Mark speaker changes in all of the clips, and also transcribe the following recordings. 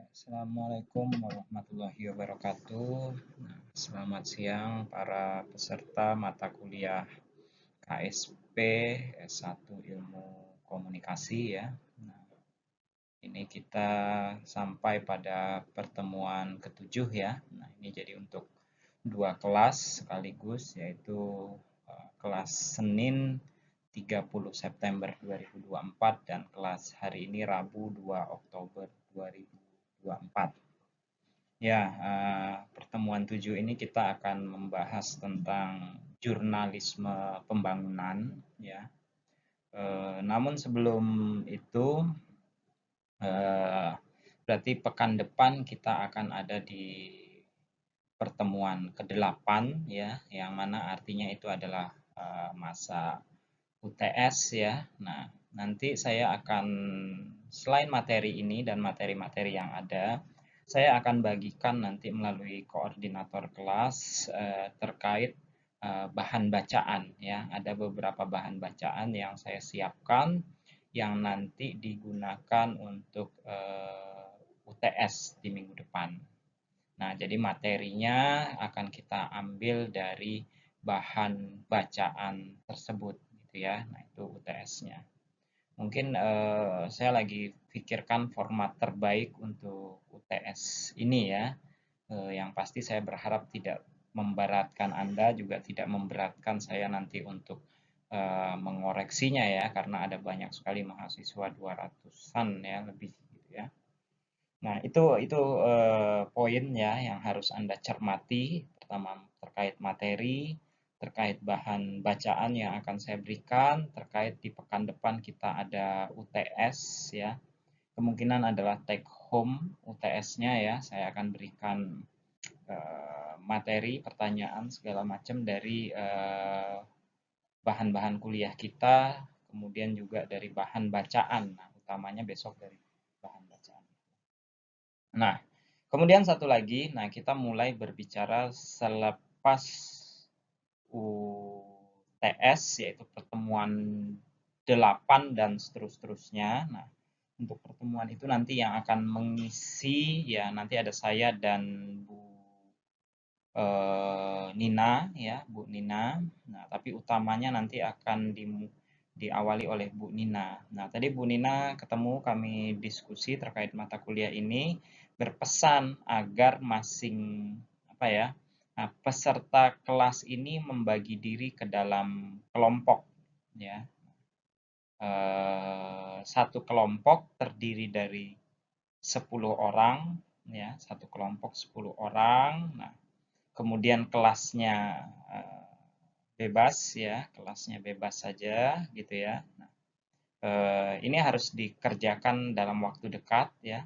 Speaker 1: Assalamualaikum warahmatullahi wabarakatuh. Nah, selamat siang para peserta mata kuliah KSP S1 Ilmu Komunikasi ya. Nah, ini kita sampai pada pertemuan ketujuh ya. Nah, ini jadi untuk dua kelas sekaligus yaitu kelas Senin 30 September 2024 dan kelas hari ini Rabu 2 Oktober 2024. Ya, pertemuan 7 ini kita akan membahas tentang jurnalisme pembangunan ya. Namun sebelum itu berarti pekan depan kita akan ada di pertemuan ke-8 ya, yang mana artinya itu adalah masa UTS ya. Nah, nanti saya akan selain materi ini dan materi-materi yang ada, saya akan bagikan nanti melalui koordinator kelas terkait bahan bacaan ya. Ada beberapa bahan bacaan yang saya siapkan yang nanti digunakan untuk UTS di minggu depan. Nah, jadi materinya akan kita ambil dari bahan bacaan tersebut gitu ya. Nah, itu UTS-nya. Mungkin saya lagi pikirkan format terbaik untuk UTS ini ya. Yang pasti saya berharap tidak memberatkan Anda, juga tidak memberatkan saya nanti untuk mengoreksinya ya, karena ada banyak sekali mahasiswa 200-an ya lebih gitu ya. Nah, itu poin ya yang harus Anda cermati. Pertama, terkait materi, terkait bahan bacaan yang akan saya berikan, terkait di pekan depan kita ada UTS ya. Kemungkinan adalah take home UTS-nya ya. Saya akan berikan materi, pertanyaan segala macam dari bahan-bahan kuliah kita, kemudian juga dari bahan bacaan. Nah, utamanya besok dari bahan bacaan. Nah, kemudian satu lagi, nah kita mulai berbicara selepas UTS, yaitu pertemuan 8 dan seterusnya. Nah, untuk pertemuan itu nanti yang akan mengisi, ya nanti ada saya dan Bu Nina, ya Bu Nina. Nah, tapi utamanya nanti akan diawali oleh Bu Nina. Nah, tadi Bu Nina ketemu kami diskusi terkait mata kuliah ini, berpesan agar masing apa ya, nah, peserta kelas ini membagi diri ke dalam kelompok, ya. Satu kelompok terdiri dari 10 orang, ya, satu kelompok 10 orang. Nah, kemudian kelasnya bebas ya, kelasnya bebas saja gitu ya. Nah, ini harus dikerjakan dalam waktu dekat ya,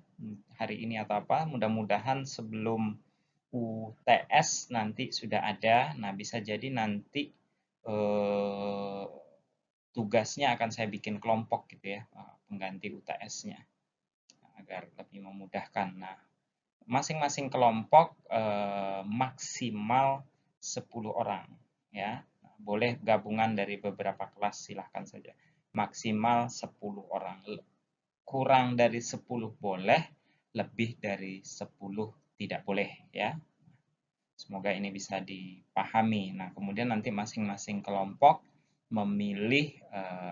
Speaker 1: hari ini atau apa. Mudah-mudahan sebelum UTS nanti sudah ada. Nah, bisa jadi nanti tugasnya akan saya bikin kelompok gitu ya, pengganti UTS-nya agar lebih memudahkan. Nah, masing-masing kelompok maksimal 10 orang ya. Boleh gabungan dari beberapa kelas, silahkan saja. Maksimal 10 orang. Kurang dari 10 boleh, lebih dari 10 tidak boleh ya. Semoga ini bisa dipahami. Nah, kemudian nanti masing-masing kelompok memilih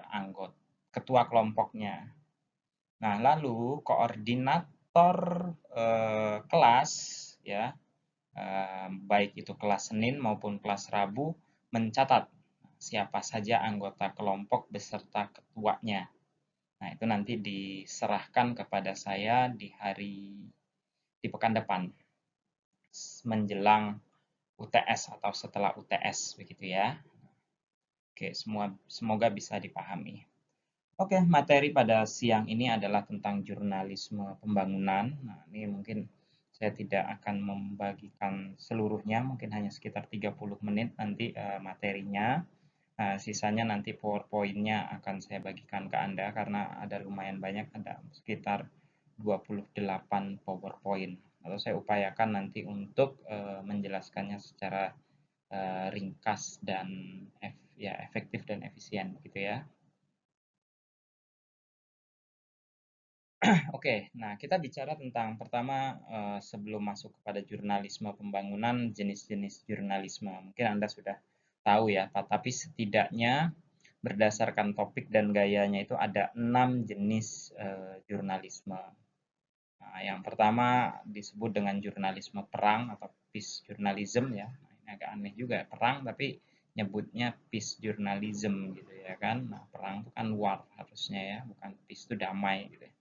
Speaker 1: anggota ketua kelompoknya. Nah, lalu koordinator kelas ya, baik itu kelas Senin maupun kelas Rabu, mencatat siapa saja anggota kelompok beserta ketuanya. Nah, itu nanti diserahkan kepada saya di pekan depan menjelang UTS atau setelah UTS begitu ya. Oke, semoga bisa dipahami. Oke, materi pada siang ini adalah tentang jurnalisme pembangunan. Nah, ini mungkin saya tidak akan membagikan seluruhnya, mungkin hanya sekitar 30 menit nanti materinya. Sisanya nanti PowerPoint-nya akan saya bagikan ke Anda karena ada lumayan banyak, ada sekitar 28 PowerPoint. Lalu saya upayakan nanti untuk menjelaskannya secara ringkas dan efektif dan efisien gitu ya. Oke, nah kita bicara tentang pertama sebelum masuk kepada jurnalisme pembangunan, jenis-jenis jurnalisme. Mungkin Anda sudah tahu ya, tapi setidaknya berdasarkan topik dan gayanya itu ada 6 jenis jurnalisme. Nah, yang pertama disebut dengan jurnalisme perang atau peace journalism ya. Nah, ini agak aneh juga perang tapi nyebutnya peace journalism gitu ya kan. Nah, perang itu kan war harusnya ya, bukan peace itu damai gitu ya.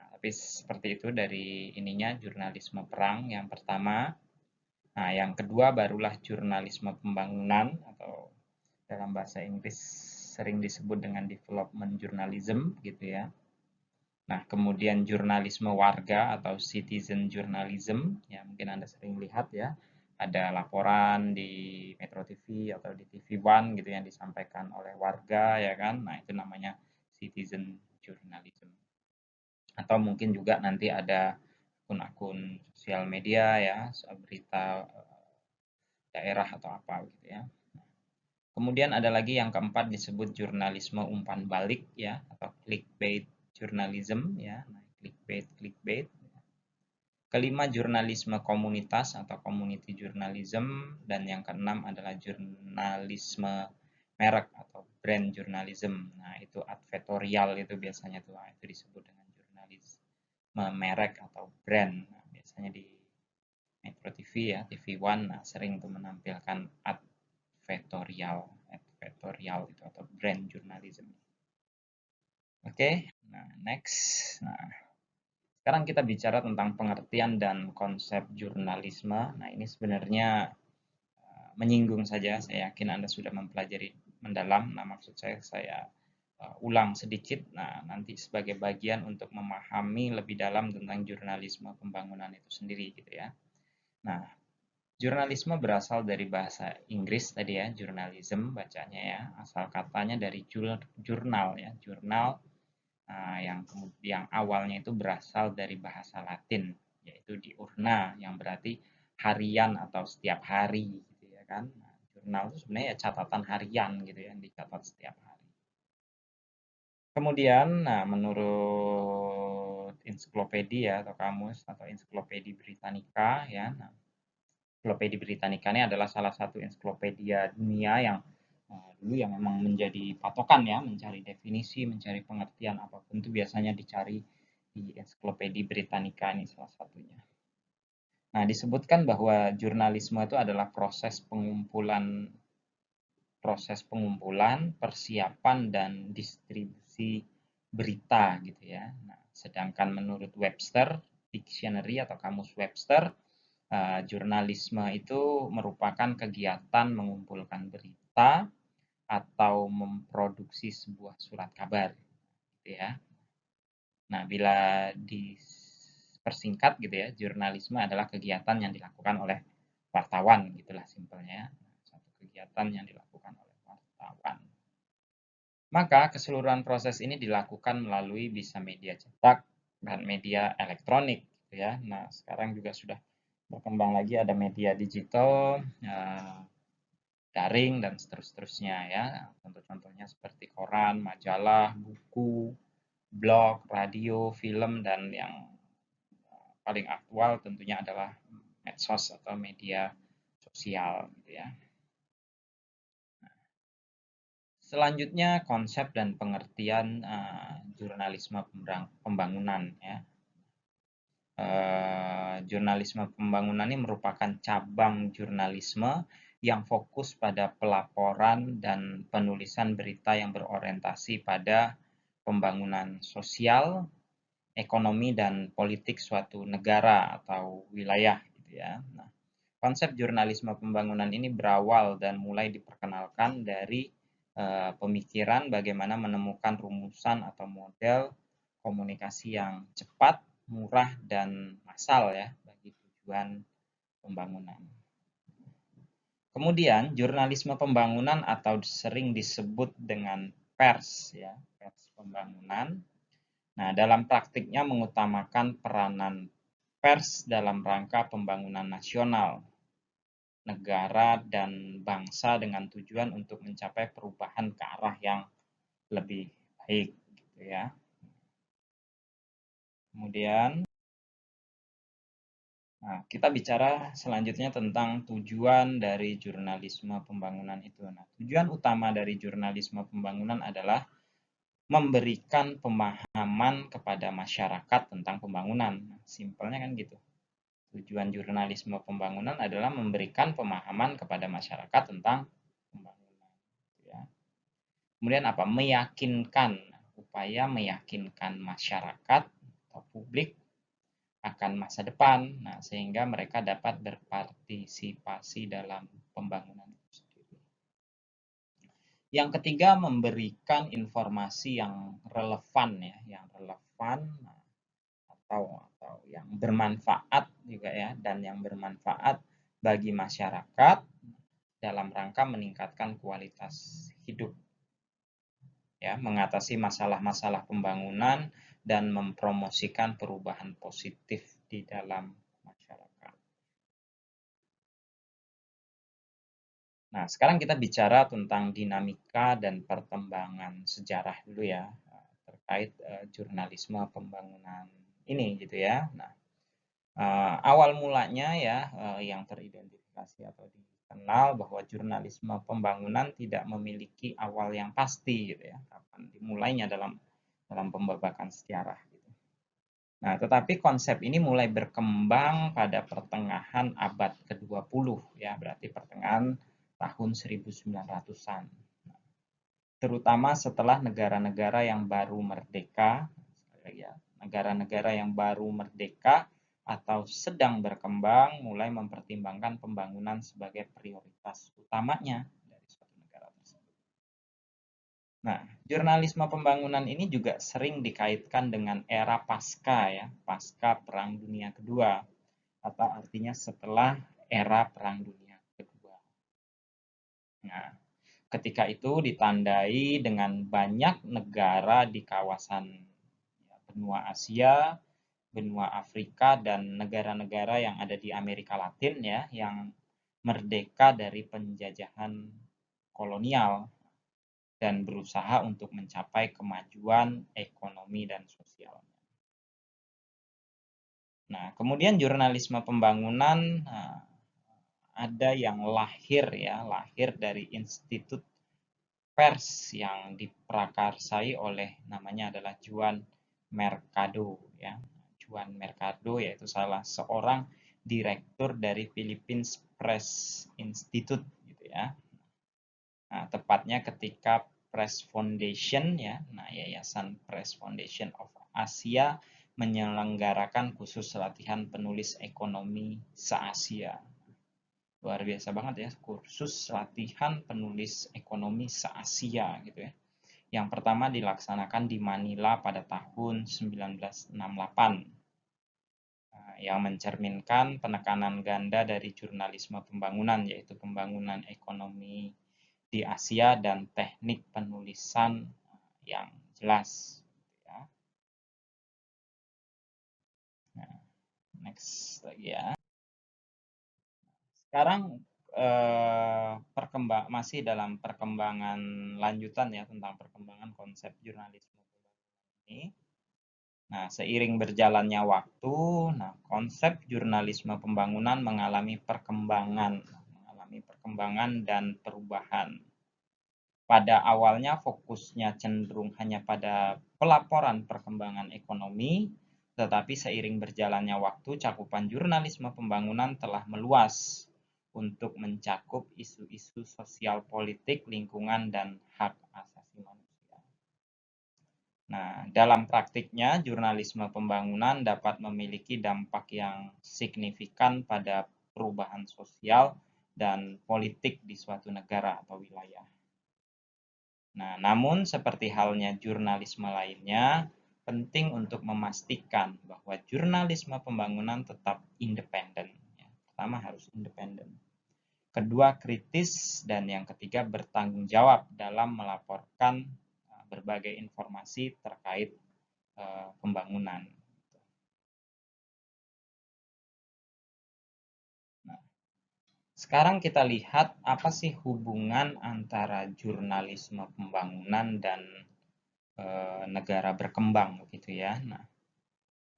Speaker 1: Nah, tapi seperti itu dari ininya jurnalisme perang yang pertama. Nah, yang kedua barulah jurnalisme pembangunan atau dalam bahasa Inggris sering disebut dengan development journalism gitu ya. Nah, kemudian jurnalisme warga atau citizen journalism, ya mungkin Anda sering lihat ya, ada laporan di Metro TV atau di TV One gitu yang disampaikan oleh warga ya kan. Nah, itu namanya citizen journalism. Atau mungkin juga nanti ada akun-akun sosial media ya, soal berita daerah atau apa gitu ya. Kemudian ada lagi yang keempat disebut jurnalisme umpan balik ya atau clickbait journalism ya. Nah, clickbait. Kelima jurnalisme komunitas atau community journalism dan yang keenam adalah jurnalisme merek atau brand journalism. Nah, itu advertorial itu biasanya tuh itu disebut dengan jurnalisme merek atau brand. Nah, biasanya di Metro TV ya, TV One nah, sering tuh menampilkan advertorial itu atau brand journalism. Oke, nah next. Nah, sekarang kita bicara tentang pengertian dan konsep jurnalisme. Nah, ini sebenarnya menyinggung saja. Saya yakin Anda sudah mempelajari mendalam. Nah, maksud saya ulang sedikit. Nah, nanti sebagai bagian untuk memahami lebih dalam tentang jurnalisme pembangunan itu sendiri gitu ya. Nah, jurnalisme berasal dari bahasa Inggris tadi ya, journalism bacanya ya. Asal katanya dari jurnal ya, jurnal yang awalnya itu berasal dari bahasa Latin, yaitu diurna, yang berarti harian atau setiap hari gitu ya kan. Nah, jurnal itu sebenarnya ya catatan harian gitu ya, yang dicatat setiap hari. Kemudian, nah menurut ensiklopedia atau kamus atau ensiklopedia Britannica ya, nah, Ensiklopedia Britannica ini adalah salah satu ensiklopedia dunia yang dulu yang memang menjadi patokan ya, mencari definisi, mencari pengertian apapun itu biasanya dicari di Ensiklopedia Britannica ini salah satunya. Nah, disebutkan bahwa jurnalisme itu adalah proses pengumpulan, persiapan dan distribusi berita gitu ya. Nah, sedangkan menurut Webster Dictionary atau kamus Webster jurnalisme itu merupakan kegiatan mengumpulkan berita atau memproduksi sebuah surat kabar gitu ya. Nah, bila dipersingkat gitu ya, jurnalisme adalah kegiatan yang dilakukan oleh wartawan gitulah simpelnya. Satu kegiatan yang dilakukan oleh wartawan. Maka keseluruhan proses ini dilakukan melalui bisa media cetak dan media elektronik gitu ya. Nah, sekarang juga sudah berkembang lagi ada media digital, daring dan seterusnya ya. Contoh-contohnya seperti koran, majalah, buku, blog, radio, film dan yang paling aktual tentunya adalah medsos atau media sosial gitu ya. Selanjutnya konsep dan pengertian jurnalisme pembangunan ya. Jurnalisme pembangunan ini merupakan cabang jurnalisme yang fokus pada pelaporan dan penulisan berita yang berorientasi pada pembangunan sosial, ekonomi dan politik suatu negara atau wilayah gitu ya. Nah, konsep jurnalisme pembangunan ini berawal dan mulai diperkenalkan dari pemikiran bagaimana menemukan rumusan atau model komunikasi yang cepat, murah dan massal ya bagi tujuan pembangunan. Kemudian jurnalisme pembangunan atau sering disebut dengan pers ya, pers pembangunan. Nah, dalam praktiknya mengutamakan peranan pers dalam rangka pembangunan nasional, negara dan bangsa dengan tujuan untuk mencapai perubahan ke arah yang lebih baik gitu ya. Kemudian, nah, kita bicara selanjutnya tentang tujuan dari jurnalisme pembangunan itu. Nah, tujuan utama dari jurnalisme pembangunan adalah memberikan pemahaman kepada masyarakat tentang pembangunan. Nah, simpelnya kan gitu. Tujuan jurnalisme pembangunan adalah memberikan pemahaman kepada masyarakat tentang pembangunan. Ya. Kemudian apa? Meyakinkan, upaya meyakinkan masyarakat atau publik akan masa depan, nah, sehingga mereka dapat berpartisipasi dalam pembangunan itu sendiri. Yang ketiga, memberikan informasi yang relevan ya, yang relevan atau yang bermanfaat juga ya, dan yang bermanfaat bagi masyarakat dalam rangka meningkatkan kualitas hidup. Ya, mengatasi masalah-masalah pembangunan dan mempromosikan perubahan positif di dalam masyarakat. Nah, sekarang kita bicara tentang dinamika dan perkembangan sejarah dulu ya, terkait jurnalisme pembangunan ini gitu ya. Nah, awal mulanya ya yang teridentifikasi atau dikenal bahwa jurnalisme pembangunan tidak memiliki awal yang pasti gitu ya, kapan dimulainya dalam pembabakan sejarah gitu. Nah, tetapi konsep ini mulai berkembang pada pertengahan abad ke-20 ya, berarti pertengahan tahun 1900-an. Terutama setelah negara-negara yang baru merdeka, ya, negara-negara yang baru merdeka atau sedang berkembang mulai mempertimbangkan pembangunan sebagai prioritas utamanya dari suatu negara tersebut. Nah, jurnalisme pembangunan ini juga sering dikaitkan dengan era pasca ya, pasca Perang Dunia Kedua, atau artinya setelah era Perang Dunia Kedua. Nah, ketika itu ditandai dengan banyak negara di kawasan benua Asia, benua Afrika, dan negara-negara yang ada di Amerika Latin ya, yang merdeka dari penjajahan kolonial dan berusaha untuk mencapai kemajuan ekonomi dan sosial. Nah, kemudian jurnalisme pembangunan ada yang lahir ya, lahir dari institut pers yang diprakarsai oleh namanya adalah Juan Mercado ya. Juan Mercado yaitu salah seorang direktur dari Philippines Press Institute gitu ya. Nah, tepatnya ketika Press Foundation ya, nah Yayasan Press Foundation of Asia menyelenggarakan khusus latihan penulis ekonomi se-Asia. Luar biasa banget ya, kursus latihan penulis ekonomi se-Asia gitu ya. Yang pertama dilaksanakan di Manila pada tahun 1968. Yang mencerminkan penekanan ganda dari jurnalisme pembangunan, yaitu pembangunan ekonomi di Asia dan teknik penulisan yang jelas. Ya. Nah, next lagi ya. Sekarang masih dalam perkembangan lanjutan ya tentang perkembangan konsep jurnalisme ini. Nah, seiring berjalannya waktu, nah konsep jurnalisme pembangunan mengalami perkembangan dan perubahan. Pada awalnya fokusnya cenderung hanya pada pelaporan perkembangan ekonomi, tetapi seiring berjalannya waktu, cakupan jurnalisme pembangunan telah meluas untuk mencakup isu-isu sosial politik, lingkungan, dan hak asasi manusia. Nah, dalam praktiknya, jurnalisme pembangunan dapat memiliki dampak yang signifikan pada perubahan sosial dan politik di suatu negara atau wilayah. Nah, namun seperti halnya jurnalisme lainnya, penting untuk memastikan bahwa jurnalisme pembangunan tetap independen. Pertama harus independen. Kedua kritis, dan yang ketiga bertanggung jawab dalam melaporkan berbagai informasi terkait pembangunan. Nah, sekarang kita lihat apa sih hubungan antara jurnalisme pembangunan dan negara berkembang gitu ya. Nah,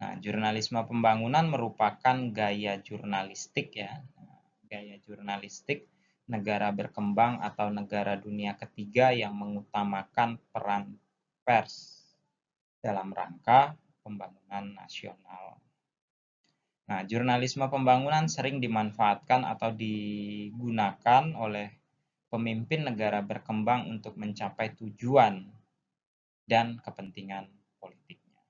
Speaker 1: Nah, jurnalisme pembangunan merupakan gaya jurnalistik ya. Gaya jurnalistik negara berkembang atau negara dunia ketiga yang mengutamakan peran pers dalam rangka pembangunan nasional. Nah, jurnalisme pembangunan sering dimanfaatkan atau digunakan oleh pemimpin negara berkembang untuk mencapai tujuan dan kepentingan politiknya.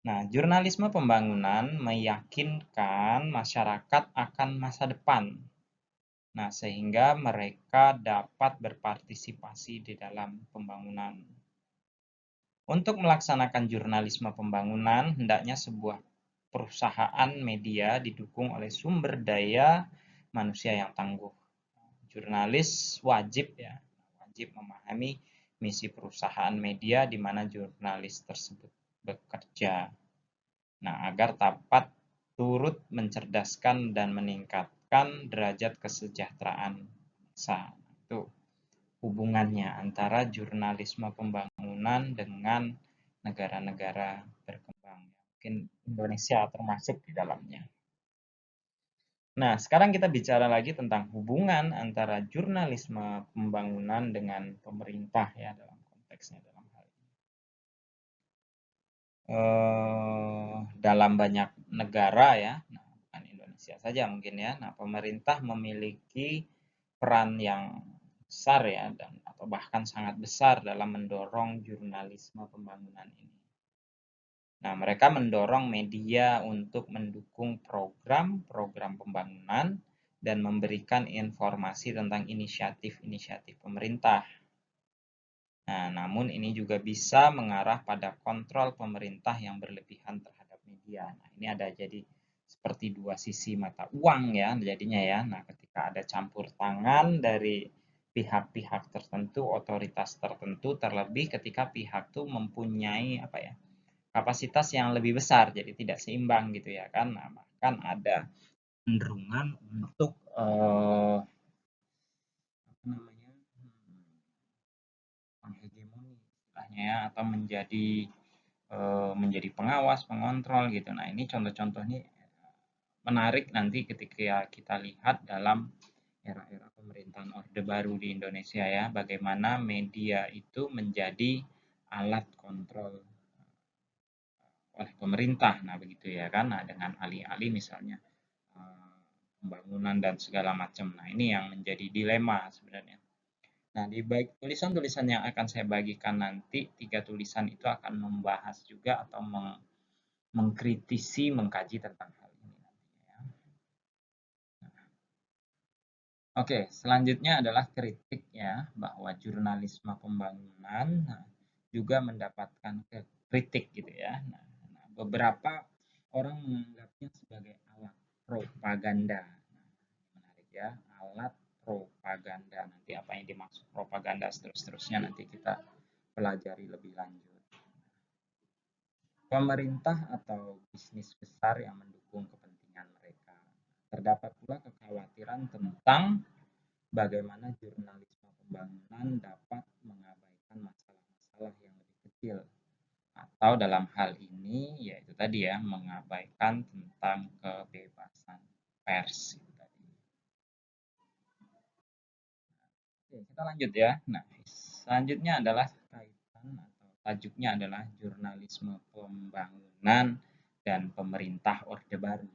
Speaker 1: Nah, jurnalisme pembangunan meyakinkan masyarakat akan masa depan. Nah, sehingga mereka dapat berpartisipasi di dalam pembangunan. Untuk melaksanakan jurnalisme pembangunan, hendaknya sebuah perusahaan media didukung oleh sumber daya manusia yang tangguh. Jurnalis wajib memahami misi perusahaan media di mana jurnalis tersebut bekerja. Nah, agar dapat turut mencerdaskan dan meningkatkan derajat kesejahteraan bangsa. Itu hubungannya antara jurnalisme pembangunan dengan negara-negara berkembang. Mungkin Indonesia termasuk di dalamnya. Nah, sekarang kita bicara lagi tentang hubungan antara jurnalisme pembangunan dengan pemerintah ya dalam konteksnya dalam hal ini. Dalam banyak negara ya, nah, bukan Indonesia saja mungkin ya. Nah, pemerintah memiliki peran yang besar ya dan atau bahkan sangat besar dalam mendorong jurnalisme pembangunan ini. Nah, mereka mendorong media untuk mendukung program-program pembangunan dan memberikan informasi tentang inisiatif-inisiatif pemerintah. Nah, namun ini juga bisa mengarah pada kontrol pemerintah yang berlebihan terhadap media. Nah, ini ada jadi seperti dua sisi mata uang ya jadinya ya. Nah, ketika ada campur tangan dari pihak-pihak tertentu, otoritas tertentu, terlebih ketika pihak itu mempunyai kapasitas yang lebih besar, jadi tidak seimbang gitu ya kan. Nah, bahkan ada cenderungan untuk menghegemoni istilahnya ya, atau menjadi pengawas, pengontrol gitu. Nah, ini contoh-contohnya menarik nanti ketika kita lihat dalam era-era pemerintahan Orde Baru di Indonesia ya, bagaimana media itu menjadi alat kontrol oleh pemerintah. Nah, begitu ya kan. Nah, dengan alih-alih misalnya pembangunan dan segala macam. Nah, ini yang menjadi dilema sebenarnya. Nah, di baik tulisan-tulisan yang akan saya bagikan nanti, 3 tulisan itu akan membahas juga atau mengkritisi, mengkaji tentang hal ini. Oke, selanjutnya adalah kritik ya, bahwa jurnalisme pembangunan juga mendapatkan kritik gitu ya. Nah, beberapa orang menganggapnya sebagai alat propaganda. Nah, menarik ya, alat propaganda. Nanti apa yang dimaksud propaganda seterusnya nanti kita pelajari lebih lanjut. Pemerintah atau bisnis besar yang mendukung kepentingan mereka. Terdapat pula kekhawatiran tentang bagaimana jurnalisme pembangunan dapat mengabaikan masalah-masalah yang lebih kecil. Atau dalam hal ini, yaitu tadi ya, mengabaikan tentang kebebasan pers. Oke, kita lanjut ya. Nah, selanjutnya adalah kaitan atau tajuknya adalah jurnalisme pembangunan dan pemerintah Orde Baru.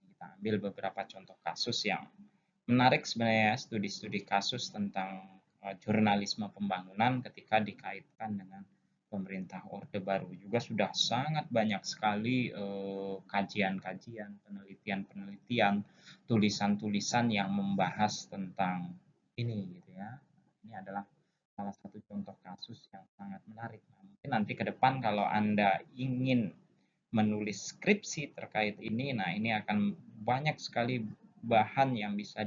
Speaker 1: Kita ambil beberapa contoh kasus yang menarik sebenarnya, studi-studi kasus tentang jurnalisme pembangunan ketika dikaitkan dengan pemerintah Orde Baru. Juga sudah sangat banyak sekali kajian-kajian, penelitian-penelitian, tulisan-tulisan yang membahas tentang ini gitu ya. Ini adalah salah satu contoh kasus yang sangat menarik. Nah, mungkin nanti ke depan kalau Anda ingin menulis skripsi terkait ini, nah ini akan banyak sekali bahan yang bisa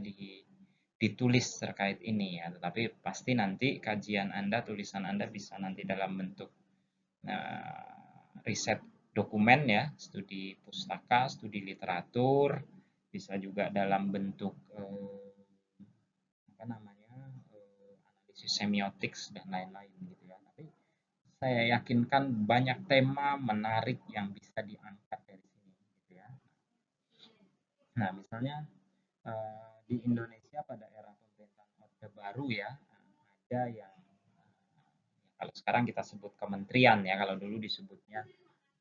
Speaker 1: ditulis terkait ini ya. Tetapi pasti nanti kajian Anda, tulisan Anda bisa nanti dalam bentuk riset dokumen ya, studi pustaka, studi literatur, bisa juga dalam bentuk analisis semiotik dan lain-lain gitu ya. Tapi saya yakinkan banyak tema menarik yang bisa diangkat dari sini, gitu ya. Nah, misalnya di Indonesia pada era pemerintahan Orde Baru ya, ada yang kalau sekarang kita sebut kementerian ya, kalau dulu disebutnya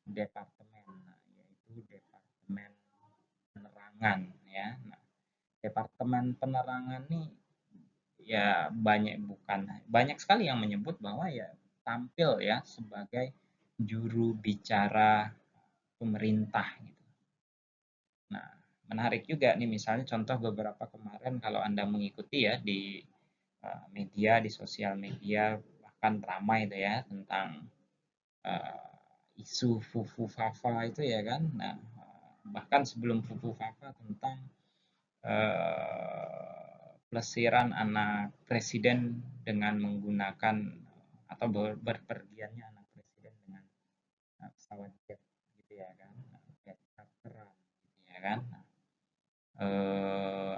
Speaker 1: departemen, nah, yaitu Departemen Penerangan ya. Nah, Departemen Penerangan nih ya banyak sekali yang menyebut bahwa ya tampil ya sebagai juru bicara pemerintah gitu. Nah, menarik juga nih misalnya contoh beberapa kemarin kalau Anda mengikuti ya di media, di sosial media bahkan ramai itu ya tentang isu Fufu Fafa itu ya kan. Nah, bahkan sebelum Fufu Fafa tentang pelesiran anak presiden dengan menggunakan atau berpergiannya anak presiden dengan pesawat jet gitu ya kan, jet charteran gitu ya kan.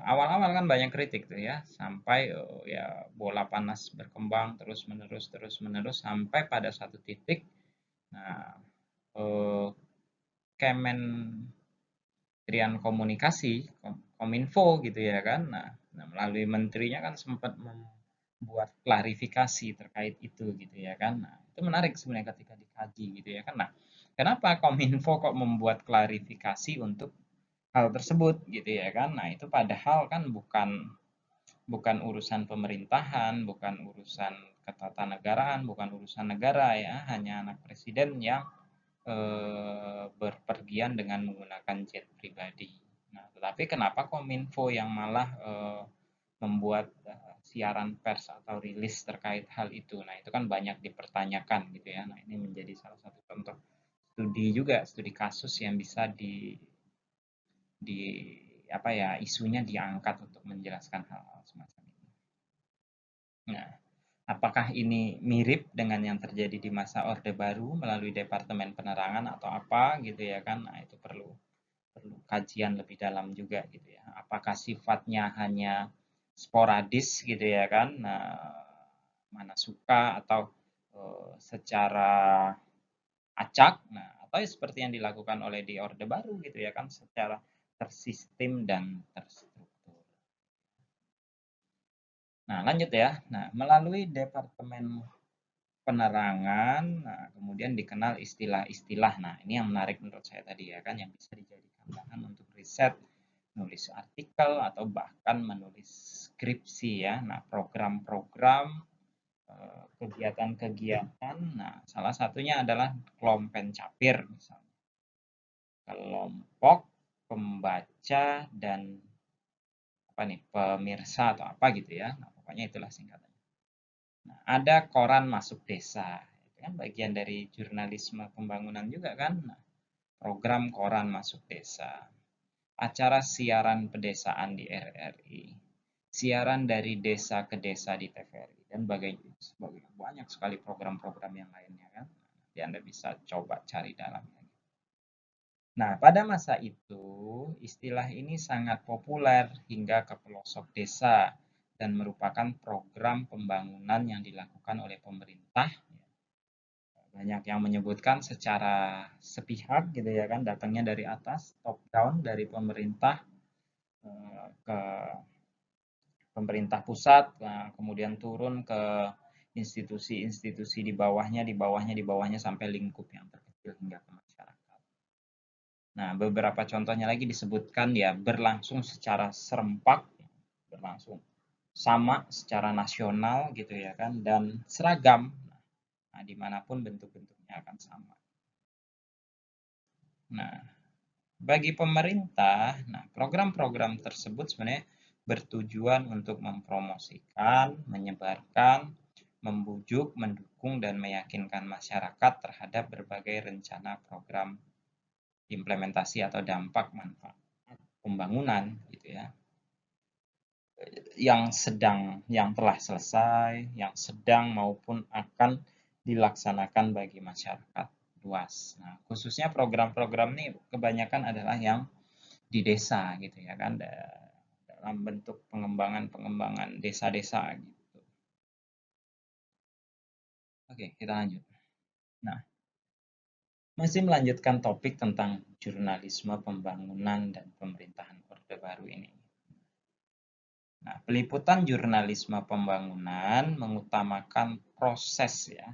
Speaker 1: Awal-awal kan banyak kritik tuh ya, sampai ya bola panas berkembang terus menerus sampai pada satu titik, nah Kementerian Komunikasi, Kominfo gitu ya kan. Nah, melalui menterinya kan sempat membuat klarifikasi terkait itu gitu ya kan. Nah, itu menarik sebenarnya ketika dikaji gitu ya kan. Nah, kenapa Kominfo kok membuat klarifikasi untuk hal tersebut gitu ya kan. Nah, itu padahal kan bukan bukan urusan pemerintahan, bukan urusan ketatanegaraan, bukan urusan negara ya, hanya anak presiden yang berpergian dengan menggunakan jet pribadi. Nah, tetapi kenapa Kominfo yang malah membuat siaran pers atau rilis terkait hal itu? Nah, itu kan banyak dipertanyakan gitu ya. Nah, ini menjadi salah satu contoh studi juga, studi kasus yang bisa di apa ya isunya diangkat untuk menjelaskan hal-hal semacam ini. Nah, apakah ini mirip dengan yang terjadi di masa Orde Baru melalui Departemen Penerangan atau apa gitu ya kan? Nah, itu perlu perlu kajian lebih dalam juga gitu ya. Apakah sifatnya hanya sporadis gitu ya kan? Nah, mana suka atau secara acak. Nah, atau seperti yang dilakukan oleh di Orde Baru gitu ya kan secara tersistem dan terstruktur. Nah, lanjut ya. Nah, melalui Departemen Penerangan, nah, kemudian dikenal istilah-istilah. Nah, ini yang menarik menurut saya tadi ya kan, yang bisa dijadikan bahan untuk riset, nulis artikel, atau bahkan menulis skripsi ya. Nah, program-program, kegiatan-kegiatan, nah salah satunya adalah Klompen Capir misalnya. Kelompok pembaca dan apa nih pemirsa atau apa gitu ya. Nah, pokoknya itulah singkatannya. Nah, ada koran masuk desa. Itu kan bagian dari jurnalisme pembangunan juga kan. Nah, program koran masuk desa. Acara siaran pedesaan di RRI. Siaran dari desa ke desa di TVRI. Dan banyak sekali program-program yang lainnya kan. Nanti Anda bisa coba cari dalamnya. Nah, pada masa itu, istilah ini sangat populer hingga ke pelosok desa dan merupakan program pembangunan yang dilakukan oleh pemerintah. Banyak yang menyebutkan secara sepihak gitu ya kan, datangnya dari atas, top down dari pemerintah ke pemerintah pusat, kemudian turun ke institusi-institusi di bawahnya, di bawahnya, di bawahnya sampai lingkup yang terkecil hingga ke masyarakat. Nah, beberapa contohnya lagi disebutkan ya berlangsung secara serempak, berlangsung sama secara nasional gitu ya kan, dan seragam. Nah, dimanapun bentuk-bentuknya akan sama. Nah, bagi pemerintah, nah program-program tersebut sebenarnya bertujuan untuk mempromosikan, menyebarkan, membujuk, mendukung, dan meyakinkan masyarakat terhadap berbagai rencana program implementasi atau dampak manfaat pembangunan gitu ya. Yang telah selesai, yang sedang maupun akan dilaksanakan bagi masyarakat luas. Nah, khususnya program-program ini kebanyakan adalah yang di desa gitu ya kan, dalam bentuk pengembangan desa-desa gitu. Oke, kita lanjut. Nah, masih melanjutkan topik tentang jurnalisme pembangunan dan pemerintahan Orde Baru ini. Nah, peliputan jurnalisme pembangunan mengutamakan proses ya,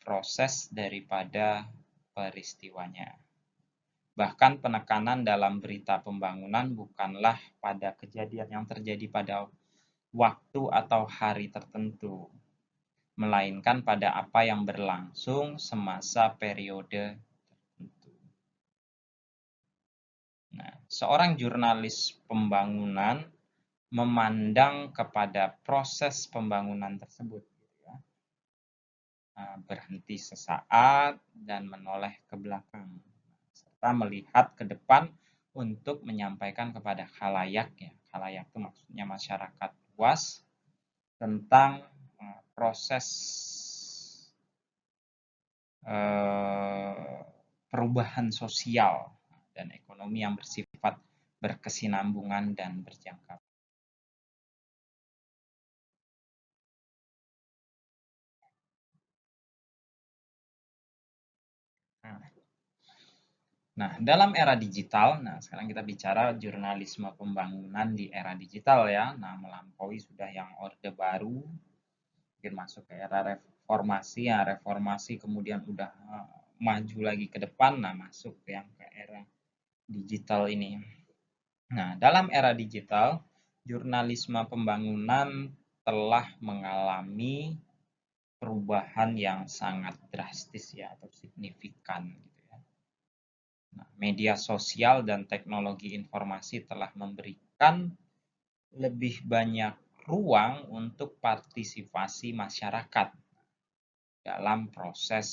Speaker 1: proses daripada peristiwanya. Bahkan penekanan dalam berita pembangunan bukanlah pada kejadian yang terjadi pada waktu atau hari tertentu, melainkan pada apa yang berlangsung semasa periode tertentu. Nah, seorang jurnalis pembangunan memandang kepada proses pembangunan tersebut, gitu ya. Berhenti sesaat dan menoleh ke belakang, serta melihat ke depan untuk menyampaikan kepada khalayak ya. Khalayak itu maksudnya masyarakat luas tentang proses perubahan sosial dan ekonomi yang bersifat berkesinambungan dan berjangka. Nah, dalam era digital, nah sekarang kita bicara jurnalisme pembangunan di era digital ya. Nah, melampaui sudah yang Orde Baru, mungkin masuk ke era reformasi ya. Reformasi kemudian udah maju lagi ke depan, nah masuk yang ke era digital ini. Nah, dalam era digital, jurnalisme pembangunan telah mengalami perubahan yang sangat drastis ya atau signifikan gitu ya. Nah, media sosial dan teknologi informasi telah memberikan lebih banyak ruang untuk partisipasi masyarakat dalam proses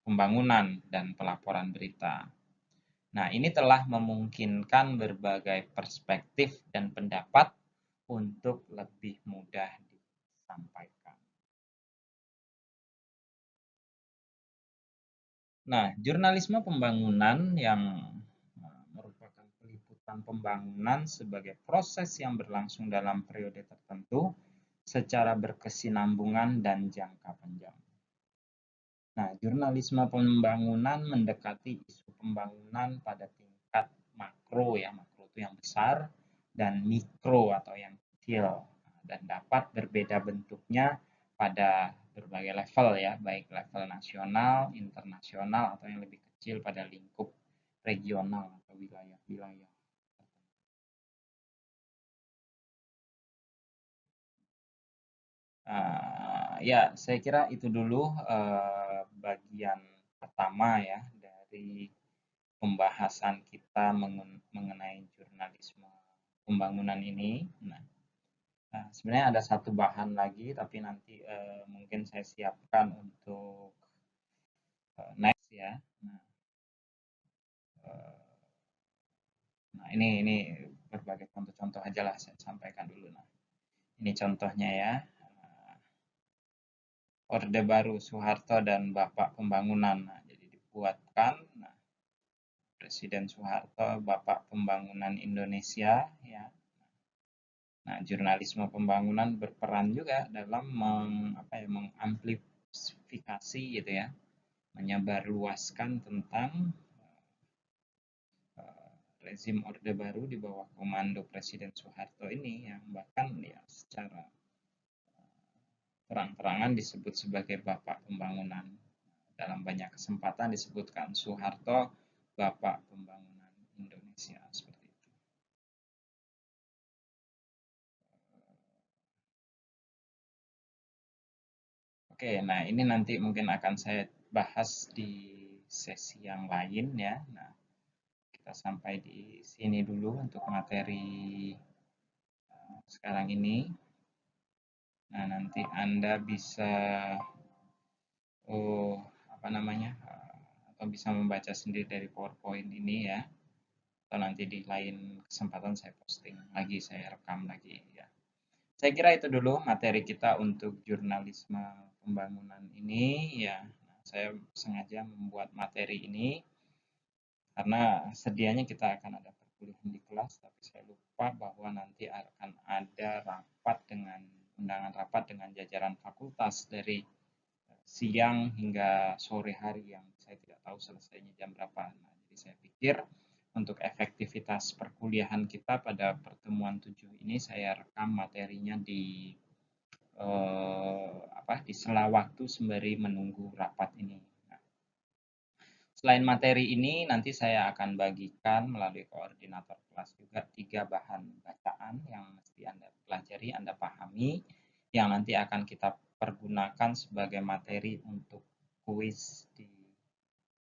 Speaker 1: pembangunan dan pelaporan berita. Nah, ini telah memungkinkan berbagai perspektif dan pendapat untuk lebih mudah disampaikan. Nah, jurnalisme pembangunan yang merupakan peliputan pembangunan sebagai proses yang berlangsung dalam periode tertentu secara berkesinambungan dan jangka panjang. Nah, jurnalisme pembangunan mendekati isu pembangunan pada tingkat makro ya, makro itu yang besar, dan mikro atau yang kecil, dan dapat berbeda bentuknya pada berbagai level ya, baik level nasional, internasional, atau yang lebih kecil pada lingkup regional atau wilayah-wilayah. Ya, saya kira itu dulu bagian pertama ya dari pembahasan kita mengenai jurnalisme pembangunan ini. Nah, sebenarnya ada satu bahan lagi, tapi nanti mungkin saya siapkan untuk next ya. Nah, uh, nah ini berbagai contoh-contoh aja lah saya sampaikan dulu. Nah, ini contohnya ya. Orde Baru Soeharto dan Bapak Pembangunan. Nah, jadi dibuatkan. Nah, Presiden Soeharto, Bapak Pembangunan Indonesia, ya. Nah, jurnalisme pembangunan berperan juga dalam mengamplifikasi gitu ya, menyebarluaskan tentang rezim Orde Baru di bawah komando Presiden Soeharto ini yang bahkan ya secara terang-terangan disebut sebagai Bapak Pembangunan. Dalam banyak kesempatan disebutkan Soeharto Bapak Pembangunan Indonesia seperti itu. Oke, nah ini nanti mungkin akan saya bahas di sesi yang lain ya. Nah, kita sampai di sini dulu untuk materi sekarang ini. Nah, nanti Anda bisa oh apa namanya? Atau bisa membaca sendiri dari PowerPoint ini ya. Atau nanti di lain kesempatan saya posting lagi, saya rekam lagi ya. Saya kira itu dulu materi kita untuk jurnalisme pembangunan ini ya. Nah, saya sengaja membuat materi ini karena sedianya kita akan ada perkuliahan di kelas, tapi saya lupa bahwa nanti akan ada rapat dengan undangan rapat dengan jajaran fakultas dari siang hingga sore hari yang saya tidak tahu selesainya jam berapa. Nah, jadi saya pikir untuk efektivitas perkuliahan kita pada pertemuan 7 ini saya rekam materinya di sela waktu sembari menunggu rapat ini. Nah, selain materi ini, nanti saya akan bagikan melalui koordinator kelas juga 3 bahan bacaan yang mesti Anda pelajari, Anda pahami, yang nanti akan kita pergunakan sebagai materi untuk kuis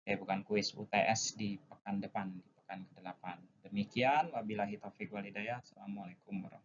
Speaker 1: bukan kuis UTS di pekan depan, di pekan ke-8. Demikian, wabillahi taufiq walhidayah. Assalamualaikum warahmatullahi wabarakatuh.